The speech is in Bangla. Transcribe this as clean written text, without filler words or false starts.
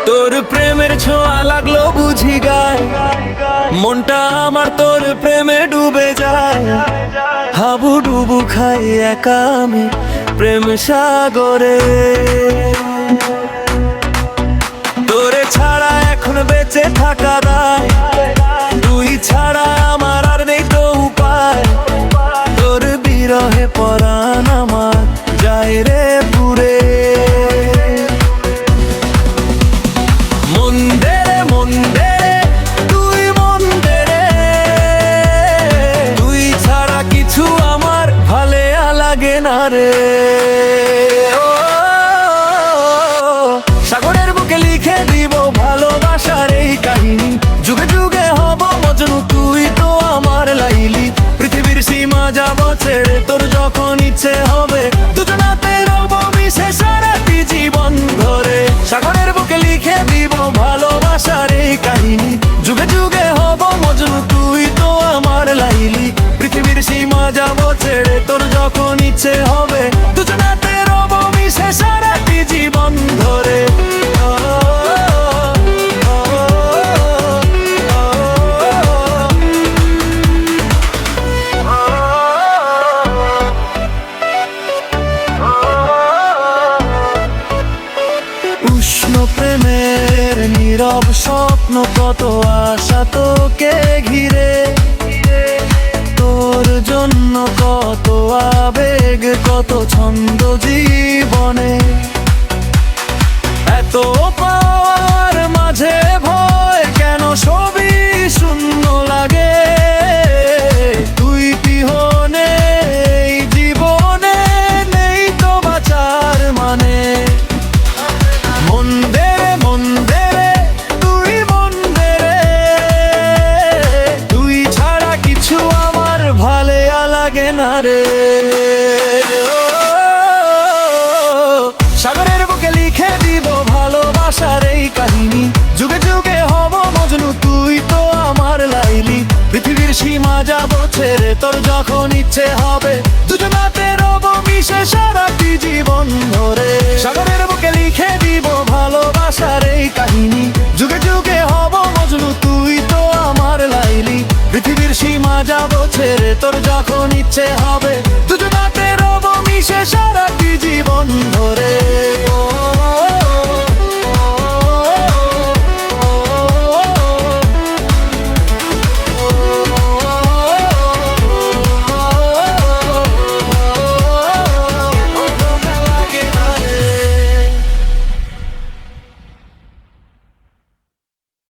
তোর প্রেমের ছোঁয়া লাগলো বুঝি গায়, মনটা আমার তোর প্রেমে ডুবে যায়। হাবুডুবু খাই একা আমি প্রেম সাগরে। তোরে ছাড়া এখন বেঁচে থাকা দায়, তুই ছাড়া আমার আর নেই তো উপায়। তোর বিরহে পরাণ আমার যায় রে পুরে। মন দে রে মন দে রে, তুই মন দে রে, তুই ছাড়া কিছু আমার ভালে লাগে না রে। সাগরের বুকে লিখে দিব ভালোবাসার এই কাহিনী, যুগে যুগে হব মজনু তুই তো আমার লাইলি। পৃথিবীর সীমা যাব ছেড়ে তোর যখন ইচ্ছে হবে, দুজনাতে রব মিশে সারাটি জীবন ধরে। সাগরের বুকে লিখে দিব ভালোবাসার এই কাহিনী, যুগে যুগে হব মজনু তুই তো আমার লাইলি। পৃথিবীর সীমা যাব ছেড়ে তোর যখন ইচ্ছে হবে, দুজনাতে রব মিশে সারাটি জীবন ধরে। উষ্ণ প্রেমের নীরব স্বপ্ন, কত আশা তোকে ঘিরে। তোর জন্য কত আবেগ, কত ছন্দ জীবনে। এত পাওয়ার মাঝে ভয় কেন, সবই শূন্য লাগে। তুই বিহনে এই জীবনে নেই তো বাঁচার মানে। মন দে রে মন দে রে, তুই মন দে রে, তুই ছাড়া কিছু আমার ভালে লাগে না রে। সাগরের বুকে লিখে দিব ভালোবাসার এই কাহিনী, যুগে যুগে হব মজনু তুই তো আমার লাইলি। পৃথিবীর সীমা যাব ছেড়ে তোর যখন ইচ্ছে হবে, দুজনাতে রব মিশে সারাটি জীবন ধরে। সাগরের বুকে লিখে দিব ভালোবাসার এই কাহিনী, যুগে যুগে হব মজনু তুই তো আমার লাইলি। পৃথিবীর সীমা যাব ছেড়ে তোর যখন ইচ্ছে হবে, দুজনাতে রব মিশে সারাটি জীবন ধরে।